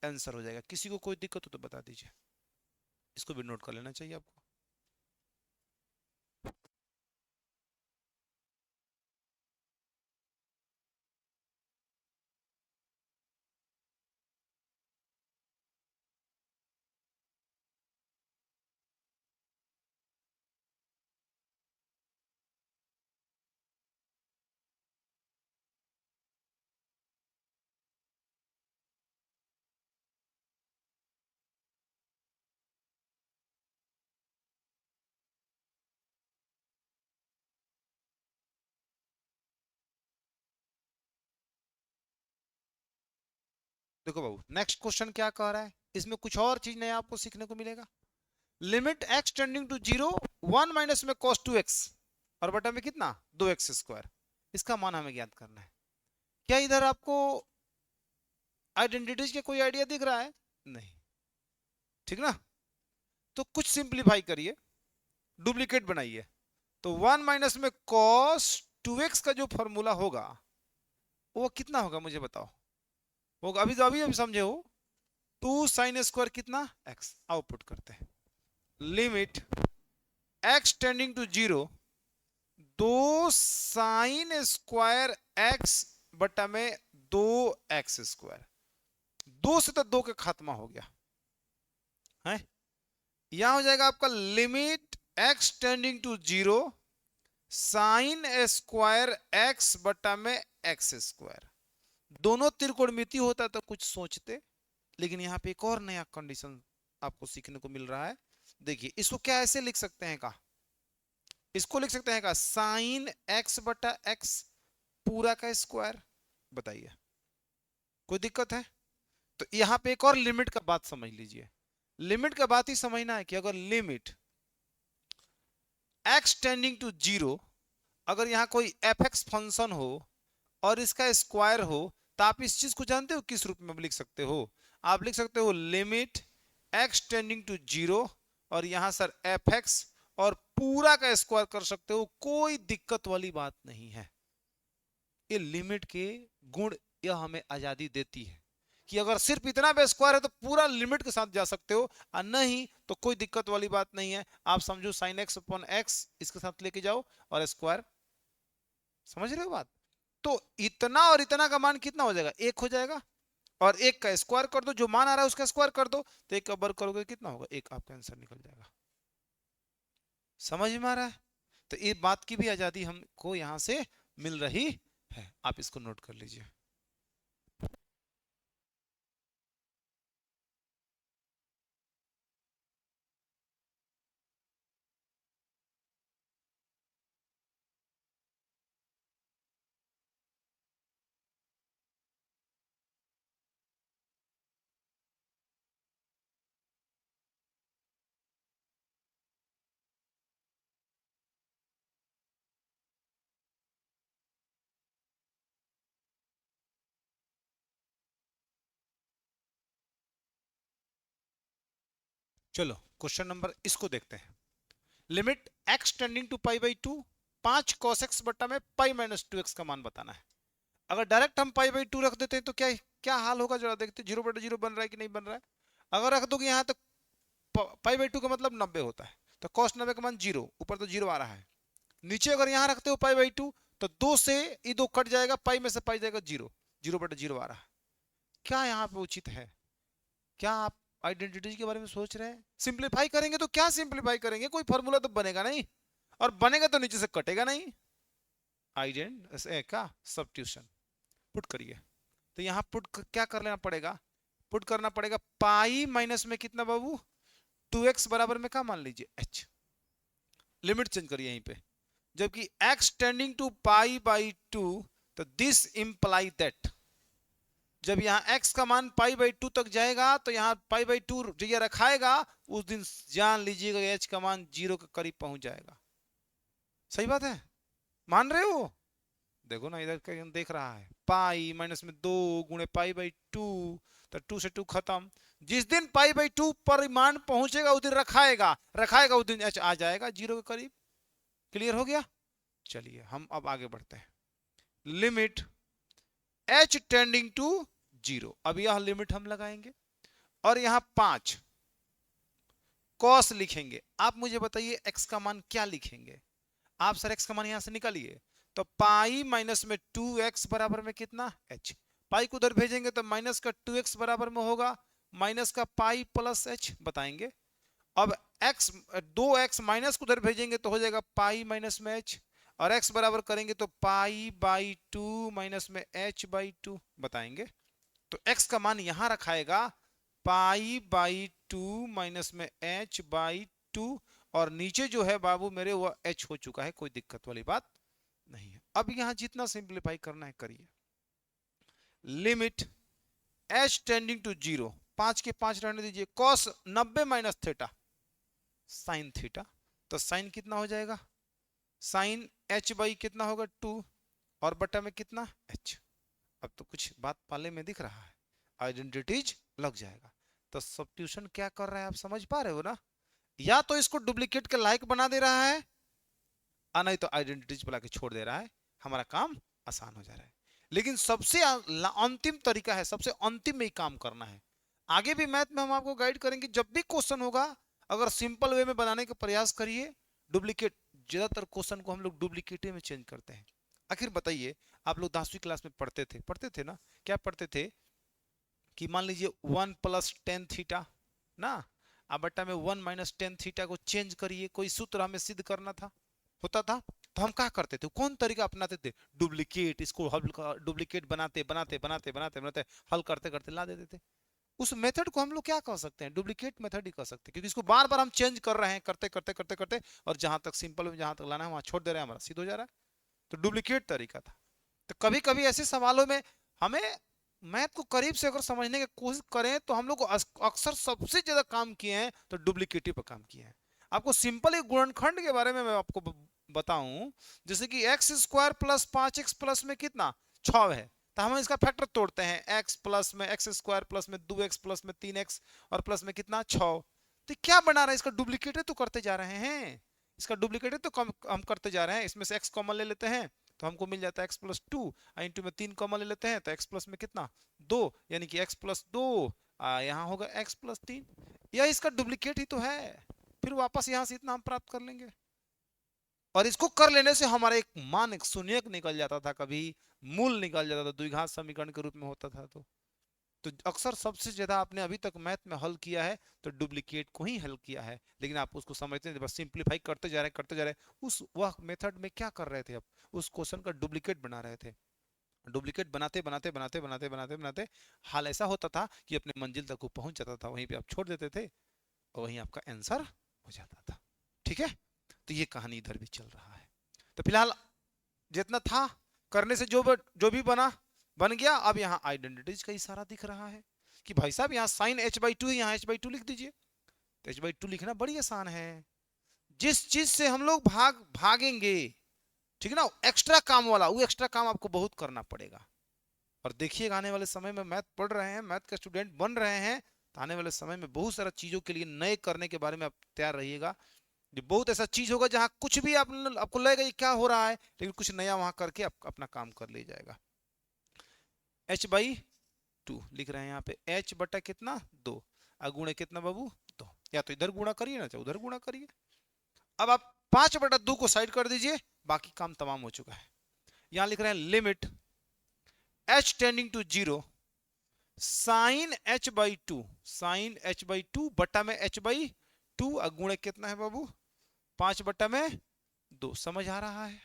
आंसर हो जाएगा। किसी को कोई दिक्कत हो तो बता दीजिए, इसको भी नोट कर लेना चाहिए आपको। देखो बाबू, नेक्स्ट क्वेश्चन क्या कह रहा है, इसमें कुछ और चीज नया आपको सीखने को मिलेगा। Limit x tending to zero, 1 minus में cos 2x और बटा में कितना 2x स्क्वायर, इसका मान हमें ज्ञात करना है। क्या इधर आपको आइडेंटिटीज के कोई आइडिया दिख रहा है? नहीं, ठीक ना। तो कुछ सिंप्लीफाई करिए, डुप्लीकेट बनाइए। तो 1 माइनस में cos 2x का जो फॉर्मूला होगा वो कितना होगा मुझे बताओ। वो अभी समझे हो, 2 साइन स्क्वायर कितना x। आउटपुट करते हैं, limit x tending to zero, 2 sine square x बटा में 2x स्क्वायर, 2 से तो 2 का खात्मा हो गया है। यहां हो जाएगा आपका limit x tending to zero, sine square x बटा में x स्क्वायर। दोनों त्रिकोणमिति होता तो कुछ सोचते, लेकिन यहाँ पे एक और नया कंडीशन आपको सीखने को मिल रहा है। देखिए इसको क्या ऐसे लिख सकते हैं का, इसको लिख सकते हैं का साइन x बटा x पूरा का स्क्वायर। बताइए कोई दिक्कत है? तो यहाँ पे एक और लिमिट का बात समझ लीजिए। लिमिट का बात ही समझना है कि अगर limit x tending to zero, अगर यहाँ कोई fx फंक्शन हो और इसका स्क्वायर हो, तो आप इस चीज को जानते हो किस रूप में लिख सकते हो? आप लिख सकते हो limit x tending to zero और यहां सर fx और पूरा का स्क्वायर कर सकते हो, कोई दिक्कत वाली बात नहीं है। ये लिमिट के गुण यह हमें आजादी देती है कि अगर सिर्फ इतना भी स्क्वायर है तो पूरा लिमिट के साथ जा सकते हो, और नहीं तो कोई दिक्कत वाली बात नहीं है। आप समझो साइन एक्स अपॉन एक्स इसके साथ लेके जाओ और स्क्वायर, समझ रहे हो बात? तो इतना और इतना का मान कितना हो जाएगा, एक हो जाएगा, और एक का स्क्वायर कर दो, जो मान आ रहा है उसका स्क्वायर कर दो, तो एक का वर्ग करोगे कितना होगा, एक आपका आंसर निकल जाएगा। समझ में आ रहा है? तो ये बात की भी आजादी हमको यहां से मिल रही है, आप इसको नोट कर लीजिए। चलो क्वेश्चन नंबर इसको देखते हैं। Limit x tending to pi by two, 5 cos x बटा में पाई माइनस 2x का मान बताना है। अगर डायरेक्ट हम पाई बाई टू रख देते हैं तो क्या क्या हाल होगा जरा देखते, जीरो बटा जीरो बन रहा है कि नहीं बन रहा है। अगर रख दोगे यहाँ तो पाई बाई टू का मतलब 90 होता है, तो cos 90 का मान जीरो, ऊपर तो जीरो आ रहा है। नीचे अगर यहाँ रखते हो पाई बाई टू, तो 2 से ये 2 कट जाएगा, पाई में से पाई जाएगा जीरो, जीरो बटा जीरो आ रहा है। क्या यहाँ पे उचित है? क्या आप आइडेंटिटी के बारे में सोच रहे हैं? सिंप्लीफाई करेंगे तो क्या सिंप्लीफाई करेंगे, कोई फॉर्मूला तो बनेगा नहीं, और बनेगा तो नीचे से कटेगा नहीं। आइडेंट का सब्स्टिट्यूशन पुट करिए, तो यहाँ क्या कर लेना पड़ेगा, पुट करना पड़ेगा पाई माइनस में कितना बाबू 2x बराबर में क्या मान लीजिए h। लिमिट चेंज करिए यहीं पे, जबकि x tending to pi by two, तो दिस इंप्लाई दैट जब यहाँ x का मान पाई बाई टू तक जाएगा तो यहाँ पाई बाई टू जगह रखाएगा, उस दिन जान लीजिएगा h का मान जीरो के करीब पहुंच जाएगा। सही बात है, मान रहे हो? देखो ना इधर देख रहा है, पाई माइनस में 2 गुणे पाई बाई टू, तो 2 से 2 खत्म। जिस दिन पाई बाई टू पर मान पहुंचेगा उस दिन रखाएगा, रखाएगा उस दिन h आ जाएगा जीरो के करीब। क्लियर हो गया? चलिए हम अब आगे बढ़ते हैं। Limit h tending to zero, अब यह लिमिट हम लगाएंगे। और यहां 5 कॉस लिखेंगे। आप मुझे बताइए एक्स का मान क्या लिखेंगे? आप सर एक्स का मान यहां से निकालिए, तो पाई माइनस में 2x बराबर में कितना h। पाई को उधर भेजेंगे तो माइनस का 2x बराबर में होगा माइनस का पाई प्लस h बताएंगे। अब x 2x माइनस को उधर भेजेंगे तो हो जाएगा पाई माइनस में h, और x बराबर करेंगे तो पाई बाई 2 माइनस में h बाई 2 बताएंगे। तो x का मान यहां रखाएगा पाई बाई 2 माइनस में h बाई 2, और नीचे जो है बाबू मेरे वो h हो चुका है, कोई दिक्कत वाली बात नहीं है। अब यहां जितना सिंप्लीफाई करना है करिए। लिमिट h टेंडिंग टू 0, 5 के 5 रहने दीजिए, cos 90 minus theta sine theta, तो साइन कितना हो जाएगा, साइन h बाई कितना होगा 2, और बटा में कितना h। अब तो कुछ बात पाले में दिख रहा है, आइडेंटिटीज लग जाएगा। तो सब्स्टिट्यूशन क्या कर रहा है आप समझ पा रहे हो ना? या तो इसको डुप्लीकेट के लायक बना दे रहा है, नहीं तो आइडेंटिटीज बुला के छोड़ दे रहा है, हमारा काम आसान हो जा रहा है। लेकिन सबसे अंतिम तरीका है, सबसे अंतिम में ही काम करना है। आगे भी मैथ में हम आपको गाइड करेंगे, जब भी क्वेश्चन होगा अगर सिंपल वे में बनाने का प्रयास करिए। डुप्लीकेट, ज्यादातर क्वेश्चन को हम लोग डुप्लीकेट में चेंज करते हैं। आखिर बताइए, आप लोग 10वीं क्लास में पढ़ते थे ना, क्या पढ़ते थे कि मान लीजिए 1 प्लस टेन थीटा ना, अब बट्टा में 1 माइनस टेन थीटा को चेंज करिए, कोई सूत्र हमें सिद्ध करना था, होता था, तो हम क्या करते थे, कौन तरीका अपनाते थे, डुप्लीकेट, इसको हल डुप्लीकेट बनाते बनाते बनाते बनाते बनाते हल करते करते ला देते थे। उस मेथड को हम लोग क्या कह सकते हैं, डुप्लीकेट मेथड ही कह सकते हैं, क्योंकि इसको बार बार हम चेंज कर रहे हैं, करते करते करते करते, और जहां तक सिंपल में जहां तक लाना है वहां छोड़ दे रहे हैं, हमारा सिद्ध हो जा रहा है। तो डुप्लीकेट तरीका था। तो कभी कभी ऐसे सवालों में हमें मैथ को करीब से अगर समझने की कोशिश करें तो हम लोग अक्सर सबसे ज्यादा काम किए हैं तो डुप्लीकेटिव पर काम किए हैं। आपको सिंपल एक गुणनखंड के बारे में मैं आपको बताऊं, जैसे कि x square plus 5x plus में कितना 6 है, तो हम इसका फैक्टर तोड़ते हैं, x प्लस में एक्स स्क्वायर प्लस में 2x प्लस में 3x और प्लस में कितना 6। तो क्या बना रहा है, इसका डुप्लीकेट तो करते जा रहे हैं, इसका डुप्लीकेट तो हम करते जा रहे हैं। इसमें से x कॉमन ले लेते हैं तो हमको मिल जाता है x प्लस 2, इंटू में 3 कॉमन ले लेते हैं तो x प्लस में कितना 2, यानी कि x प्लस 2, यहाँ होगा x प्लस 3। यह इसका डुप्लीकेट ही तो है। फिर वापस यहां से इतना हम प्राप्त कर लेंगे, और इसको कर लेने से हमारा एक मान, एक शून्यक निकल जाता था, कभी मूल निकल जाता था, द्विघात समीकरण के रूप में होता था। तो अक्सर सबसे ज्यादा आपने अभी तक मैथ में हल किया है तो डुप्लीकेट को ही हल किया है, लेकिन आप उसको समझते हैं, बस सिंप्लीफाई करते जा रहे हैं करते जा रहे हैं। उस वह मेथड में क्या कर रहे थे, अब उस क्वेश्चन का डुप्लीकेट बना रहे थे। डुप्लीकेट बनाते बनाते बनाते बनाते बनाते बनाते हाल ऐसा होता था कि अपने मंजिल तक वो पहुंच जाता था, वहीं पे आप छोड़ देते थे और वहीं आपका आंसर हो जाता था। ठीक है, तो ये कहानी इधर भी चल रहा है। तो फिलहाल जितना था करने से जो भी बन गया। अब यहाँ आइडेंटिटीज का इशारा दिख रहा है कि भाई साहब यहाँ साइन h/2 है, यहाँ h/2 लिख दीजिए। तो h/2 लिखना बड़ी आसान है। जिस चीज से हम लोग भागेंगे, ठीक है ना, एक्स्ट्रा काम वाला, वो एक्स्ट्रा काम आपको बहुत करना पड़ेगा। और देखिएगा आने वाले समय में मैथ पढ़ रहे हैं, मैथ का स्टूडेंट बन रहे हैं, तो आने वाले समय में बहुत सारा चीजों के लिए नए करने के बारे में आप तैयार रहिएगा। जो बहुत ऐसा चीज होगा जहां कुछ भी आपको लगेगा ये क्या हो रहा है, लेकिन कुछ नया वहां करके आप अपना काम कर ले जाएगा। h/2 लिख रहे हैं यहाँ पे, h बटा कितना 2, गुणे कितना बाबू 2, या तो इधर गुणा करिए ना चाहे उधर गुणा करिए। अब आप 5/2 को साइड कर दीजिए, बाकी काम तमाम हो चुका है। यहां लिख रहे हैं limit h tending to 0 sine h/2, sine h/2 बटा में h/2, गुणे कितना है बाबू 5/2। समझ आ रहा है?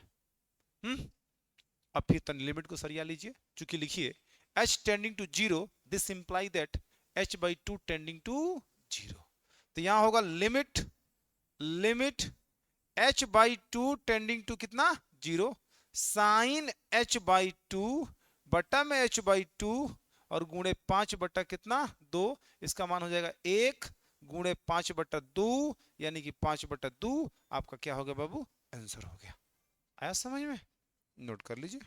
अब फिर तन लिमिट को सरिया लीजिए, चूंकि लिखिए h tending to 0, this imply that h/2 tending to 0। तो यहां होगा limit limit h/2 tending to कितना 0 साइन h/2 बटा में h/2 और गुणे 5 बटा कितना 2, इसका मान हो जाएगा 1 गुणे 5/2, यानी कि 5/2 आपका क्या हो गया बाबू, आंसर हो गया। आया समझ में? नोट कर लीजिए।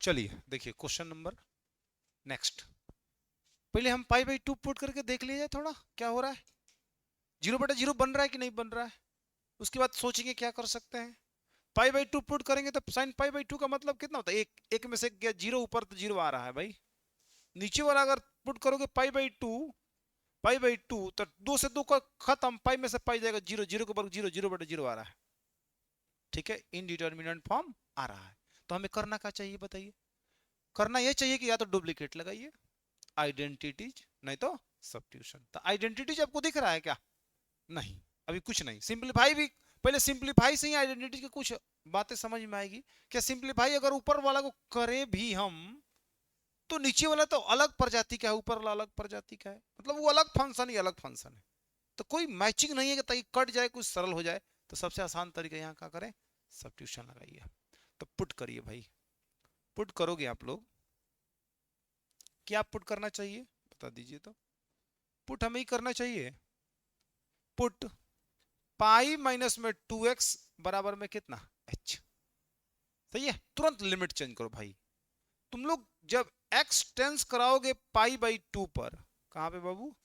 चलिए देखिए क्वेश्चन नंबर नेक्स्ट। पहले हम पाई बाई 2 पुट करके देख लिया जाए थोड़ा क्या हो रहा है, 0/0 बन रहा है कि नहीं बन रहा है। उसके बाद सोचेंगे क्या कर सकते हैं। पाई बाई 2 पुट करेंगे तो साइन पाई बाई 2 का मतलब कितना होता है, एक में से गया 0, ऊपर तो 0 आ रहा है भाई। नीचे वाला अगर पुट करोगे पाई बाई 2 तो 2 से 2 का खत्म, पाई में से पाई जाएगा 0, 0 के ऊपर 0, 0/0 आ रहा है। ठीक है, इनडिटर्मिनेंट फॉर्म आ रहा है। तो हमें करना क्या चाहिए बताइए। करना यह चाहिए कि या तो डुप्लीकेट लगाइए आइडेंटिटीज, नहीं तो सब्स्टिट्यूशन। तो आइडेंटिटीज आपको दिख रहा है क्या, नहीं अभी कुछ नहीं। सिंपलीफाई भी पहले सिंपलीफाई से ही आइडेंटिटी की कुछ बातें समझ में आएगी। क्या सिंपलीफाई अगर ऊपर वाला को करें भी हम तो नीचे वाला तो अलग प्रजाति का है, ऊपर वाला अलग प्रजाति का है, मतलब वो अलग फंक्शन ही अलग फंक्शन है। तो कोई मैचिंग नहीं है कि ताकि कट जाए कुछ सरल हो जाए। तो सबसे आसान तरीका यहाँ क्या करें, सब्स्टिट्यूशन लगाइए। तो पुट करिए भाई, पुट करोगे आप लोग, क्या पुट करना चाहिए बता दीजिए। तो पुट हमें ही करना चाहिए। पुट पाई माइनस में 2x बराबर में कितना h, सही है। तुरंत लिमिट चेंज करो भाई। तुम लोग जब x टेंस कराओगे पाई बाई 2 पर, कहां पे बाबू,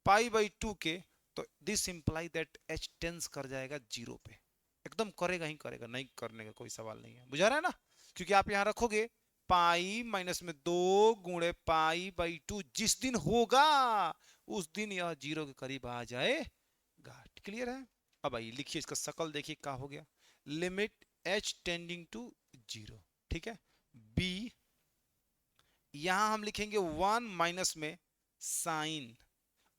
पाई बाई 2 के, तो this imply that h tends कर जाएगा 0 पे। एकदम करेगा ही करेगा, नहीं करने का कोई सवाल नहीं है, बुझा रहा है ना। क्योंकि आप यहां रखोगे पाई माइनस में 2 गुणे पाई बाई 2, जिस दिन होगा उस दिन यह 0 के करीब आ जाएगा। क्लियर है। अब आइए लिखिए इसका शकल, देखिए क्या हो गया। लिमिट h टेंडिंग टू 0, ठीक है। b यहां हम लिखेंगे 1 माइनस में साइन।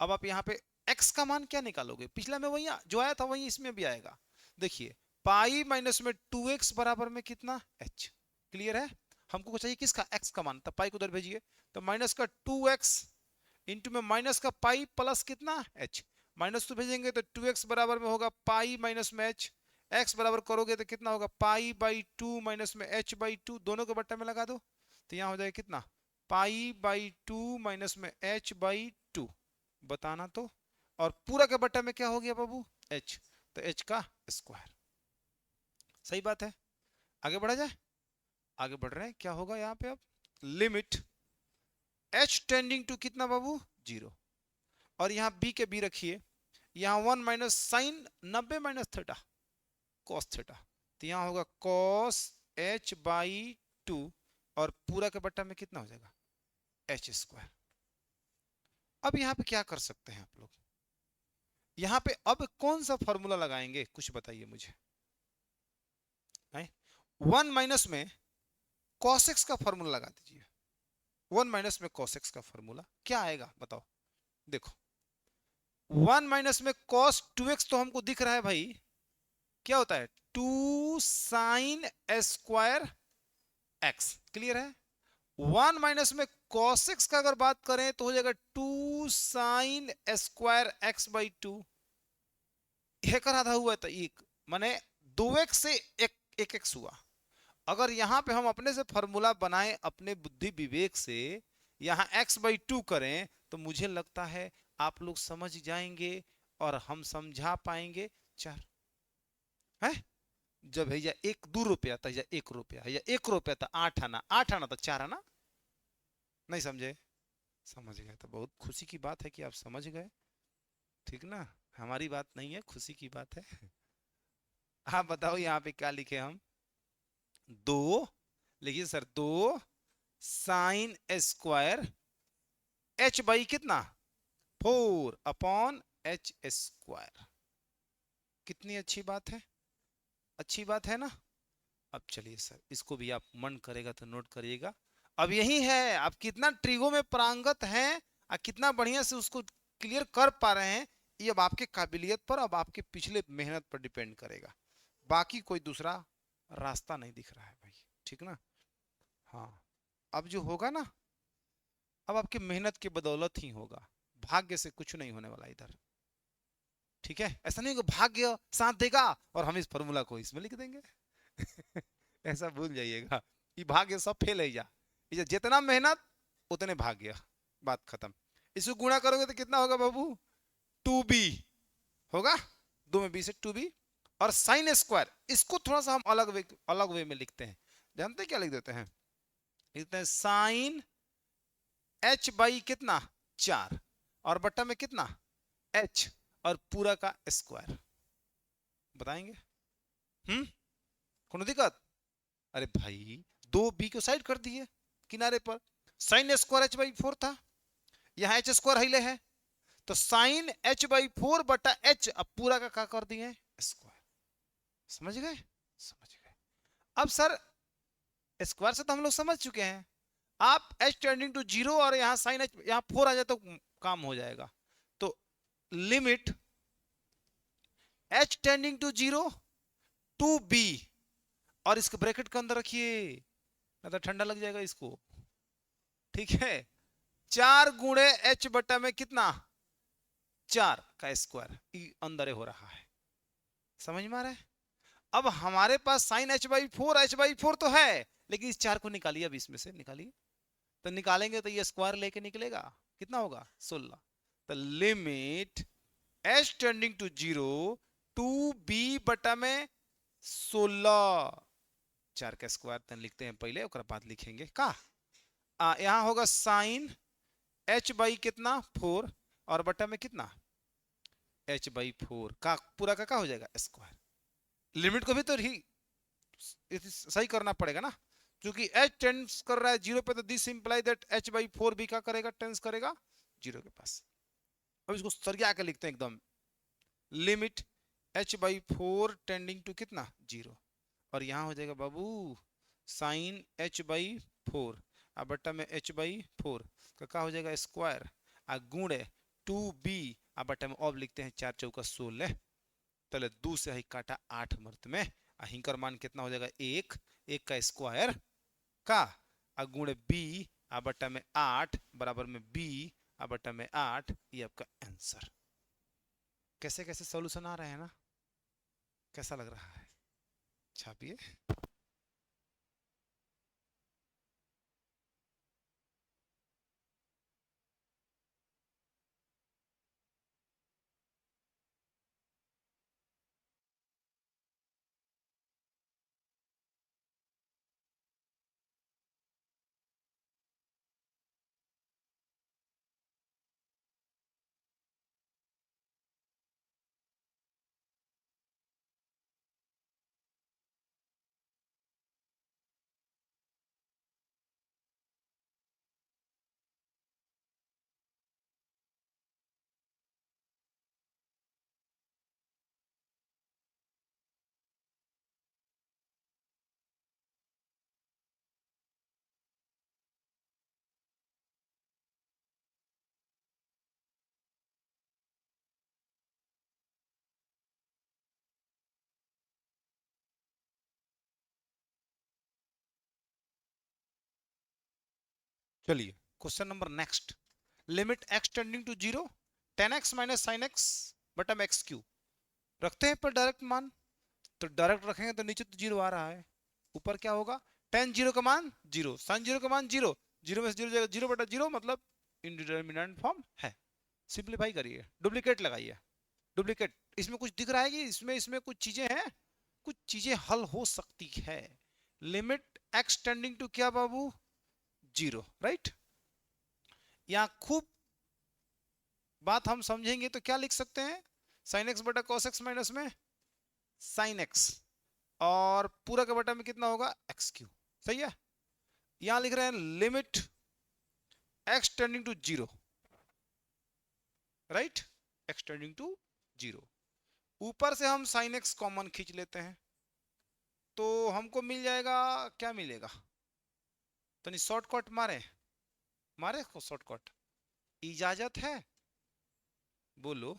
अब आप यहां पे x का मान क्या निकालोगे, पिछला में वही जो आया था वही इसमें भी आएगा। देखिए पाई माइनस में 2x बराबर में कितना h। क्लियर है। हमको चाहिए किसका, x का मान, तो पाई को उधर भेजिए। तो माइनस का 2x इंटू में माइनस का पाई प्लस कितना h, माइनस तो भेजेंगे तो 2x बराबर में होगा पाई माइनस में h। x बराबर करोगे तो कितना होगा, पाई बाई 2 माइनस में h बाई 2, दोनों के बट्टे में लगा दो तो यहाँ हो जाएगा कितना, पाई बाई 2 माइनस में h बाई 2, बताना तो। और पूरा के बट्टा में क्या हो गया बाबू, h, तो h का स्क्वायर। सही बात है। आगे बढ़ा जाए, आगे बढ़ रहे हैं। क्या होगा यहाँ पे अब, लिमिट h टेंडिंग टू कितना बाबू 0, और यहाँ b के b रखिए। यहाँ 1 minus sine 90 minus theta cos theta, तो यहाँ होगा कॉस h बाई 2, और पूरा के बट्टा में कितना हो जाएगा h स्क्वायर। अब यहाँ पे क्या कर सकते हैं आप लोग, यहाँ पे अब कौन सा फॉर्मूला लगाएंगे कुछ बताइए मुझे। 1 माइनस में cos x का फॉर्मूला लगा दीजिए। 1 माइनस में cos x का फॉर्मूला क्या आएगा बताओ। देखो 1 माइनस में cos 2x तो हमको दिख रहा है भाई, क्या होता है 2 साइन स्क्वायर x। क्लियर है। 1 माइनस में cos x का अगर बात करें तो हो जाएगा 2 साइन स्क्वायर x बाई 2। एक आधा हुआ तो एक, माने 2x से एक x हुआ। अगर यहां पे हम अपने से फॉर्मूला बनाएं अपने बुद्धि विवेक से, यहां x बाई 2 करें तो मुझे लगता है आप लोग समझ जाएंगे और हम समझा पाएंगे 4 है। जब भैया 1 2 रुपया था या 1 रुपया है या 1 रुपया था 8 आना, 8 आना तो 4 आना। नहीं समझे, समझ गए तो बहुत खुशी की बात है कि आप समझ गए, ठीक ना। हमारी बात नहीं है, खुशी की बात है। आप बताओ यहाँ पे क्या लिखे हम, 2 लिखिए sir, 2 sine square h by कितना 4 अपॉन h स्क्वायर। कितनी अच्छी बात है, अच्छी बात है ना। अब चलिए सर इसको भी आप मन करेगा तो नोट करिएगा। अब यही है आप कितना ट्रिगो में प्रांगत हैं और कितना बढ़िया से उसको क्लियर कर पा रहे हैं, ये अब आपके काबिलियत पर, अब आपके पिछले मेहनत पर डिपेंड करेगा। बाकी कोई दूसरा रास्ता नहीं दिख रहा है भाई, ठीक ना। हाँ अब जो होगा ना, अब आपकी मेहनत की बदौलत ही होगा, भाग्य से कुछ नहीं होने वाला इधर। ठीक है, ऐसा नहीं कि भाग्य साथ देगा और हम इस फॉर्मूला को इसमें लिख देंगे। ऐसा भूल जाइएगा, ये भाग्य सब फेल है जा, जितना मेहनत उतने भाग्य, बात खत्म। इसको गुणा करोगे तो कितना होगा बाबू, 2b होगा, 2 में b से 2b, और साइन स्क्वायर इसको थोड़ा सा हम अलग वे में लिखते हैं। जानते हैं क्या लिख देते हैं, लिखते हैं साइन h बाई कितना 4 और बट्टा में कितना h और पूरा का स्क्वायर। बताएंगे? कोनो दिक्कत? अरे भाई दो बी को साइड कर दिए किनारे पर, साइन स्क्वायर एच बाई 4 था, यहाँ एच स्क्वायर हिले है, तो साइन एच बाई 4 बटा एच अब पूरा का क्या कर दिए स्क्वायर। समझ गए? समझ गए। अब सर स्क्वायर से तो हम लोग समझ चुके हैं, आप एच टेंडिंग टू जीरो और यहाँ साइन एच यहाँ 4 आ जाए तो काम हो जाएगा। तो limit H tending to zero two B, और इसके ब्रैकेट के अंदर रखिए ना तो ठंडा लग जाएगा इसको। ठीक है, 4 गुणे एच बटा में कितना 4 का स्क्वायर अंदर हो रहा है। समझ में आ रहा है? अब हमारे पास साइन एच बाई फोर तो है, लेकिन इस 4 को निकालिए, अब इसमें से निकालिए, तो निकालेंगे तो ये स्क्वायर लेके निकलेगा, कितना होगा 16। तो limit H tending to zero two B बटा में 16, 4 का स्क्वायर तन लिखते हैं पहले, और बाद लिखेंगे का यहाँ होगा साइन एच बाई कितना 4 और बटा में कितना एच बाई 4 का पूरा का हो जाएगा स्क्वायर। लिमिट को भी तो सही करना पड़ेगा ना, क्योंकि एच टेंस कर रहा है जीरो पे, तो this imply that H by 4 भी क्या करेगा टेंस करेगा जीरो के पास। अब इसको सरिया के लिखते हैं एकदम, limit H by 4 tending to कितना जीरो, और यहां हो जाएगा बाबू साइन एच बाई 4 अब बट्टा में एच बाई 4 का क्या हो जाएगा स्क्वायर, आ गुणे टू बी अब बट्टा में अब लिखते हैं 4 चौका 16, तले 2 से ही काटा 8 मर्द में, हिंकर मान कितना हो जाएगा 1, 1 का स्क्वायर का गुणे बी आ बट्टा में 8 बराबर में बी आ बट्टा में 8, ये आपका आंसर। कैसे कैसे सॉल्यूशन आ रहे हैं ना, कैसा लग रहा है? छापिए। चलिए question number next, limit x tending to zero tan x minus sine x बटा में एक्स क्यू, रखते हैं पर डायरेक्ट मान, तो डायरेक्ट रखेंगे तो नीचे तो जीरो आ रहा है, ऊपर क्या होगा टेन जीरो का मान जीरो, साइन जीरो का मान जीरो, जीरो में से जीरो जाएगा जीरो बटा जीरो, मतलब इनडिटरमिनेंट फॉर्म है। सिंप्लीफाई करिए, डुप्लीकेट लगाइए, डुप्लीकेट इसमें कुछ दिख रहा है कि इसमें इसमें कुछ चीजें हैं, कुछ चीजें हल हो सकती है। लिमिट एक्स टेंडिंग टू क्या बाबू जीरो, राइट। यहां खूब बात हम समझेंगे तो क्या लिख सकते हैं, साइन एक्स बटा कॉस एक्स माइनस में साइन एक्स, और पूरा का बटा में कितना होगा एक्स क्यू, सही है। यहां लिख रहे हैं limit x tending to zero, right, x tending to zero, ऊपर से हम साइन एक्स कॉमन खींच लेते हैं, तो हमको मिल जाएगा, क्या मिलेगा, तो नहीं शॉर्टकट मारे, मारे को शॉर्टकट, इजाजत है, बोलो,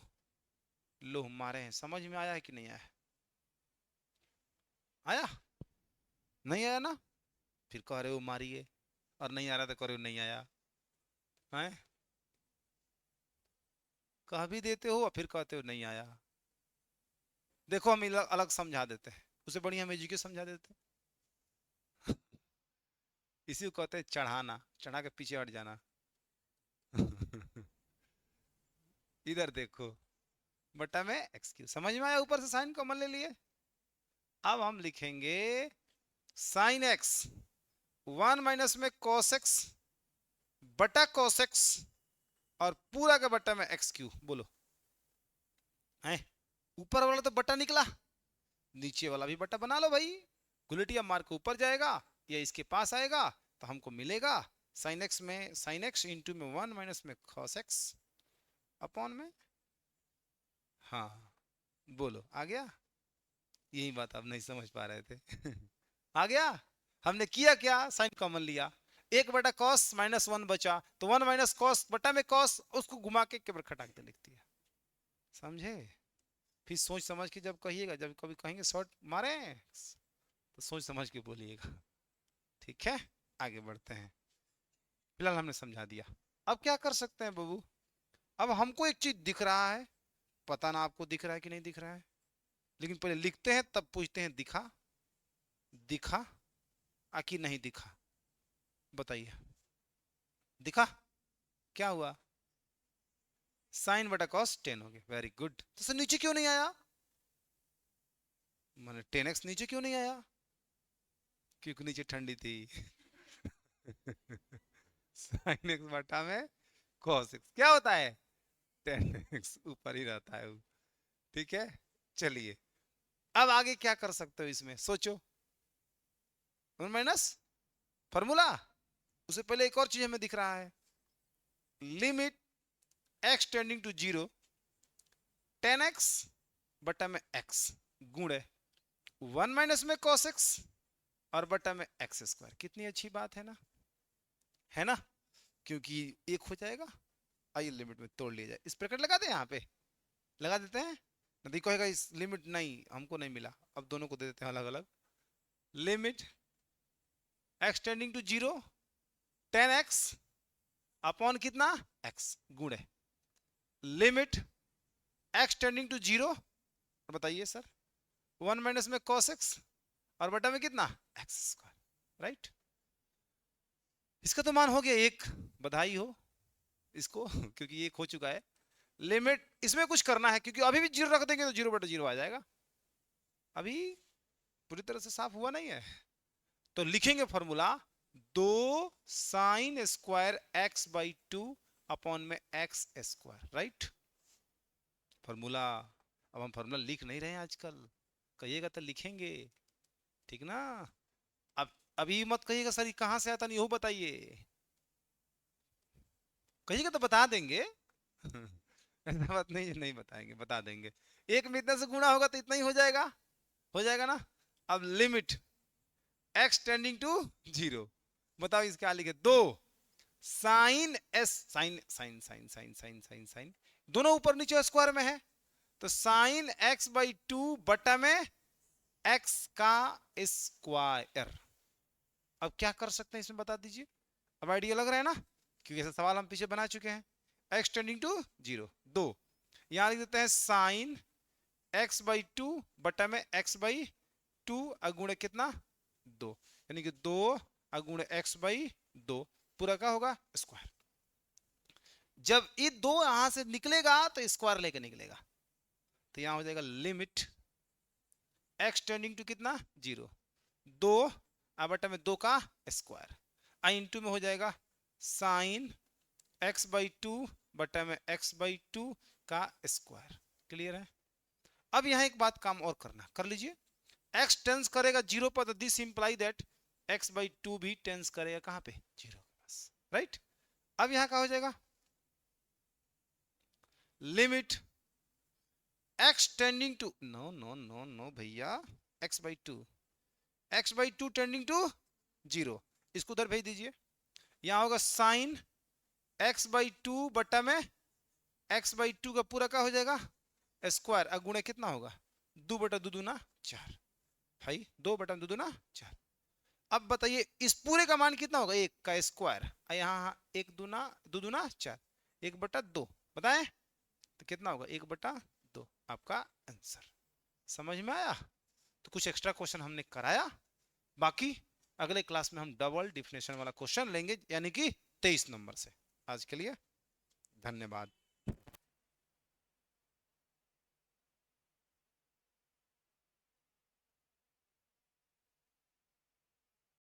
लो मारे हैं, समझ में आया है कि नहीं आया? आया? नहीं आया ना, फिर कह रहे हो मारिए, और नहीं आ रहा तो कह रहे हो नहीं आया है, कह भी देते हो और फिर कहते हो नहीं आया। देखो हम अलग समझा देते हैं, उसे बढ़िया हम एजुकेशन समझा देते हैं। इसी को कहते हैं चढ़ाना, चढ़ा के पीछे हट जाना। इधर देखो, बटा में एक्सक्यूज, समझ में आया, ऊपर से साइन कॉमन ले लिए। अब हम लिखेंगे साइन एक्स 1 माइनस में cos x बटा cos x और पूरा का बटा में एक्स क्यू। बोलो है, ऊपर वाला तो बटा निकला, नीचे वाला भी बटा बना लो भाई। गुलेटिया मार के ऊपर जाएगा या इसके पास आएगा तो हमको मिलेगा साइन एक्स में साइन एक्स इंटू में 1 माइनस में cos x अपॉन में। हाँ बोलो आ गया? यही बात आप नहीं समझ पा रहे थे। आ गया? हमने किया क्या, साइन कॉमन लिया, एक बटा कॉस माइनस 1 बचा तो 1 माइनस कॉस बटा में कॉस, उसको घुमा के केवल खटाक दे लिख दिया। समझे? फिर सोच समझ के जब कहिएगा, जब कभी कहेंगे शॉर्ट मारे तो सोच समझ के बोलिएगा। ठीक है, आगे बढ़ते हैं। फिलहाल हमने समझा दिया, अब क्या कर सकते हैं बाबू? अब हमको एक चीज दिख रहा है, पता ना आपको दिख रहा है कि नहीं दिख रहा है, लेकिन पहले लिखते हैं तब पूछते हैं दिखा दिखा कि नहीं दिखा। बताइए दिखा क्या हुआ? साइन बटा कॉस 10 हो गया। Very good. तो सर नीचे क्यों नहीं आया? मैंने 10x नीचे क्यों नहीं आया? क्योंकि नीचे ठंडी थी। साइन एक्स बटा में कॉस एक्स क्या होता है? 10x ऊपर ही रहता है वो। ठीक है, चलिए अब आगे क्या कर सकते हो इसमें, सोचो। 1 माइनस फॉर्मूला, उससे पहले एक और चीज हमें दिख रहा है, limit x tending to 0 10x बटा में x गुणे 1 माइनस में cos x और बटा में एक्स स्क्वायर। कितनी अच्छी बात है ना, है ना? क्योंकि एक हो जाएगा। आइए लिमिट में तोड़ लिया जाए, इस ब्रैकेट लगा दें, यहाँ पे लगा देते हैं। नदी कहेगा इस लिमिट नहीं हमको नहीं मिला, अब दोनों को दे देते हैं अलग अलग। Limit x tending to 0 10x upon कितना x गुणे लिमिट x टेंडिंग टू 0, बताइए सर 1 माइनस में cos x और बटा में कितना एक्स स्क्वायर। राइट, इसका तो मान हो गया एक, बधाई हो इसको क्योंकि एक हो चुका है। लिमिट इसमें कुछ करना है क्योंकि अभी भी 0 रख देंगे तो 0 बटा 0 आ जाएगा, अभी पूरी तरह से साफ हुआ नहीं है। तो लिखेंगे formula 2 sine square x by 2 upon में एक्स स्क्वायर। Right, formula. अब हम फॉर्मूला लिख नहीं रहे हैं आजकल, कहिएगा तो लिखेंगे, ठीक ना? अब अभी मत कहिएगा सर कहां से आता नहीं, वो बताइए, कहिएगा तो बता देंगे। ऐसा बात नहीं है, नहीं बताएंगे, बता देंगे। एक में इतना से गुणा होगा तो इतना ही हो जाएगा ना। अब लिमिट x टेंडिंग टू 0, बताओ इसके क्या लिखे, 2 sine s sine sine sine sine sine sine sine दोनों ऊपर नीचे स्क्वायर में है, तो साइन x बाई 2 बटा में x का स्क्वायर। अब क्या कर सकते हैं इसमें बता दीजिए, अब आइडिया लग रहा है ना, क्योंकि ऐसा सवाल हम पीछे बना चुके हैं। x टेंडिंग टू 0 2, यहां लिख देते हैं साइन x बाई 2 बटा में x बाई 2 अगुणे कितना 2, यानी कि 2 अगुणे x बाई 2 पूरा का होगा स्क्वायर। जब ये 2 यहां से निकलेगा तो स्क्वायर लेके निकलेगा, तो यहां हो जाएगा लिमिट x टेंडिंग टू कितना 0 2 बटा में 2 का स्क्वायर, आई इंटू में हो जाएगा साइन x बाई 2 बटा में x बाई 2 का स्क्वायर। क्लियर है? अब यहां एक बात काम और करना, कर लीजिए। x टेंस करेगा 0 पर, तो this imply that x by 2 भी टेंस करेगा कहां पे 0 के पास। राइट, अब यहां क्या हो जाएगा, limit x tending to no no no no भैया x बाई 2 टेंडिंग टू 0, इसको उधर भेज दीजिए। यहां होगा साइन x बाई 2 बटा में x बाई 2 का पूरा क्या हो जाएगा स्क्वायर, अगुणे कितना होगा 2 बटा 2 दूना 4, भाई 2 बटा 2 दूना 4। अब बताइए इस पूरे का मान कितना होगा, 1 का स्क्वायर, यहाँ 1 दूना 2 दूना 4, 1 बटा 2 बताएं तो कितना होगा 1 बटा 2, आपका आंसर। समझ में आया? तो कुछ एक्स्ट्रा क्वेश्चन हमने कराया, बाकी अगले क्लास में हम डबल डिफिनेशन वाला क्वेश्चन लेंगे, यानी कि 23 नंबर से। आज के लिए धन्यवाद।